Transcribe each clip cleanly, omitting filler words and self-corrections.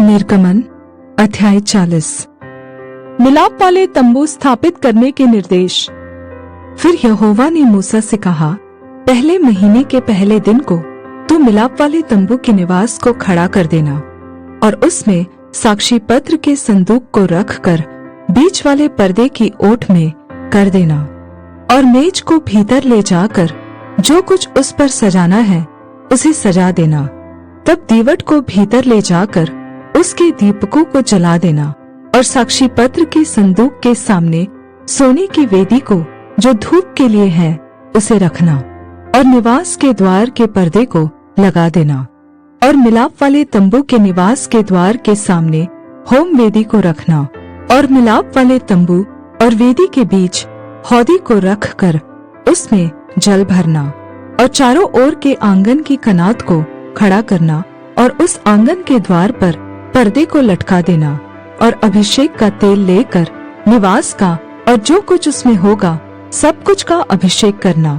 निर्गमन अध्याय 40। मिलाप वाले तंबू स्थापित करने के निर्देश। फिर यहोवा ने मूसा से कहा, पहले महीने के पहले दिन को तू मिलाप वाले तंबू के निवास को खड़ा कर देना और उसमें साक्षी पत्र के संदूक को रख कर बीच वाले पर्दे की ओट में कर देना और मेज को भीतर ले जाकर जो कुछ उस पर सजाना है उसे सजा देना। तब दीवट को भीतर ले जाकर उसके दीपकों को जला देना और साक्षी पत्र के संदूक के सामने सोने की वेदी को जो धूप के लिए है उसे रखना और निवास के द्वार के पर्दे को लगा देना और मिलाप वाले तंबू के निवास के द्वार के सामने होम वेदी को रखना और मिलाप वाले तंबू और वेदी के बीच हौदी को रख कर उसमें जल भरना और चारों ओर के आंगन की कनात को खड़ा करना और उस आंगन के द्वार पर पर्दे को लटका देना और अभिषेक का तेल लेकर निवास का और जो कुछ उसमें होगा सब कुछ का अभिषेक करना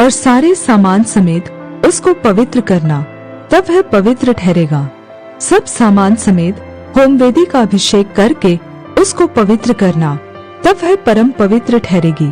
और सारे सामान समेत उसको पवित्र करना, तब वह पवित्र ठहरेगा। सब सामान समेत होमवेदी का अभिषेक करके उसको पवित्र करना, तब वह परम पवित्र ठहरेगी।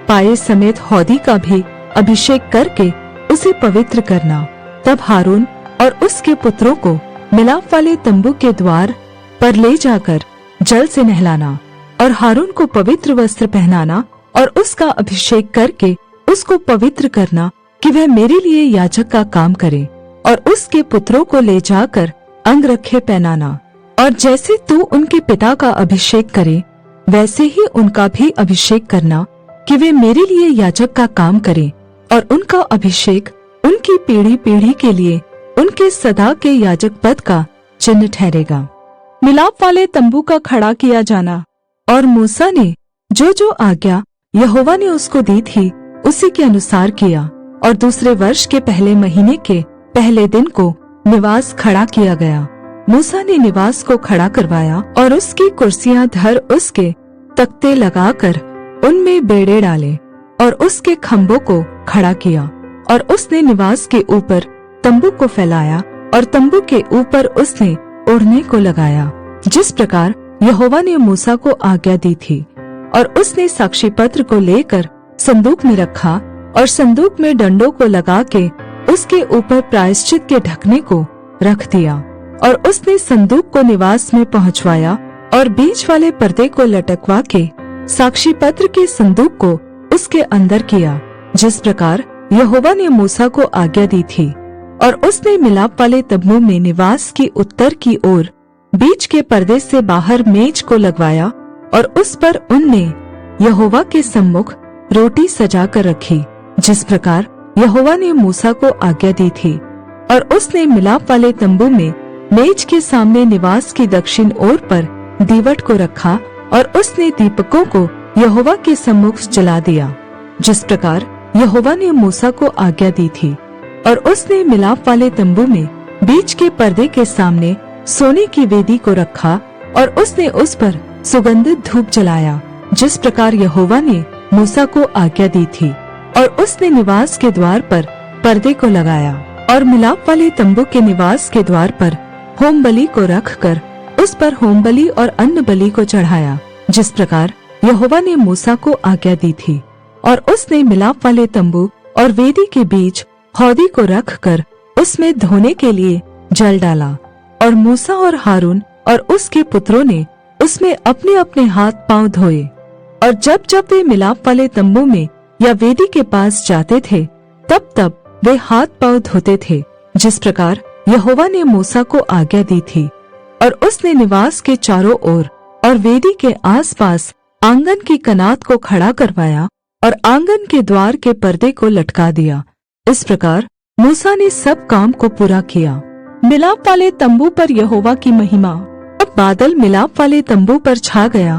पाए समेत हौदी का भी अभिषेक करके उसे पवित्र करना। तब हारून और उसके पुत्रों को मिलाप वाले तंबू के द्वार पर ले जाकर जल से नहलाना और हारून को पवित्र वस्त्र पहनाना और उसका अभिषेक करके उसको पवित्र करना कि वह मेरे लिए याजक का काम करे, और उसके पुत्रों को ले जाकर अंगरखे पहनाना। और जैसे तू उनके पिता का अभिषेक करे वैसे ही उनका भी अभिषेक करना कि वे मेरे लिए याजक का काम करें, और उनका अभिषेक उनकी पीढ़ी पीढ़ी के लिए उनके सदा के याजक पद का चिन्ह ठहरेगा। मिलाप वाले तंबू का खड़ा किया जाना। और मूसा ने जो जो आज्ञा यहोवा ने उसको दी थी उसी के अनुसार किया, और दूसरे वर्ष के पहले महीने के पहले दिन को निवास खड़ा किया गया। मूसा ने निवास को खड़ा करवाया और उसकी कुर्सियां धर उसके तख्ते लगाकर उनमें बेड़े डाले और उसके खम्भों को खड़ा किया, और उसने निवास के ऊपर तंबू को फैलाया और तंबू के ऊपर उसने ओढ़ने को लगाया, जिस प्रकार यहोवा ने मूसा को आज्ञा दी थी। और उसने साक्षी पत्र को लेकर संदूक में रखा और संदूक में डंडों को लगा के उसके ऊपर प्रायश्चित के ढकने को रख दिया, और उसने संदूक को निवास में पहुंचवाया और बीच वाले पर्दे को लटकवा के साक्षी पत्र के संदूक को उसके अंदर किया, जिस प्रकार यहोवा ने मूसा को आज्ञा दी थी। और उसने मिलाप वाले तंबू में निवास की उत्तर की ओर बीच के पर्दे से बाहर मेज को लगवाया, और उस पर उनने यहोवा के सम्मुख रोटी सजा कर रखी, जिस प्रकार यहोवा ने मूसा को आज्ञा दी थी। और उसने मिलाप वाले तंबू में मेज के सामने निवास की दक्षिण ओर पर दीवट को रखा, और उसने दीपकों को यहोवा के सम्मुख जला दिया, जिस प्रकार यहोवा ने मूसा को आज्ञा दी थी। और उसने मिलाप वाले तंबू में बीच के पर्दे के सामने सोने की वेदी को रखा, और उसने उस पर सुगंधित धूप जलाया, जिस प्रकार यहोवा ने मूसा को आज्ञा दी थी। और उसने निवास के द्वार पर पर्दे को लगाया और मिलाप वाले तंबू के निवास के द्वार पर होम बलि को रख कर उस पर होम बलि और अन्न बलि को चढ़ाया, जिस प्रकार यहोवा ने मूसा को आज्ञा दी थी। और उसने मिलाप वाले तंबू और वेदी के बीच हौदी को रख कर उसमें धोने के लिए जल डाला, और मूसा और हारून और उसके पुत्रों ने उसमें अपने अपने हाथ पांव धोए। और जब जब वे मिलाप वाले तंबू में या वेदी के पास जाते थे तब तब वे हाथ पांव धोते थे, जिस प्रकार यहोवा ने मूसा को आज्ञा दी थी। और उसने निवास के चारों ओर और वेदी के आसपास आंगन की कनात को खड़ा करवाया और आंगन के द्वार के पर्दे को लटका दिया। इस प्रकार मूसा ने सब काम को पूरा किया। मिलाप वाले तंबू पर यहोवा की महिमा। अब बादल मिलाप वाले तंबू पर छा गया,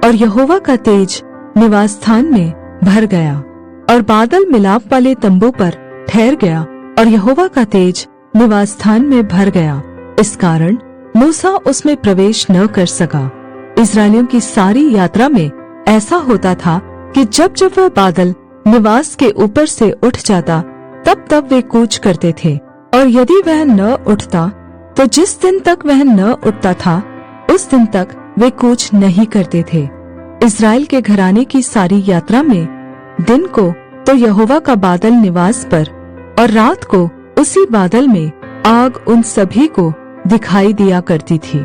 और यहोवा का तेज निवास स्थान में भर गया, और बादल मिलाप वाले तंबू पर ठहर गया, और यहोवा का तेज निवास स्थान में भर गया। इस कारण मूसा उसमें प्रवेश न कर सका। इस्राएलियों की सारी यात्रा में ऐसा होता था कि जब जब वह बादल निवास के ऊपर से उठ जाता तब तब वे कूच करते थे, और यदि वह न उठता तो जिस दिन तक वह न उठता था उस दिन तक वे कूच नहीं करते थे। इस्राएल के घराने की सारी यात्रा में दिन को तो यहोवा का बादल निवास पर और रात को उसी बादल में आग उन सभी को दिखाई दिया करती थी।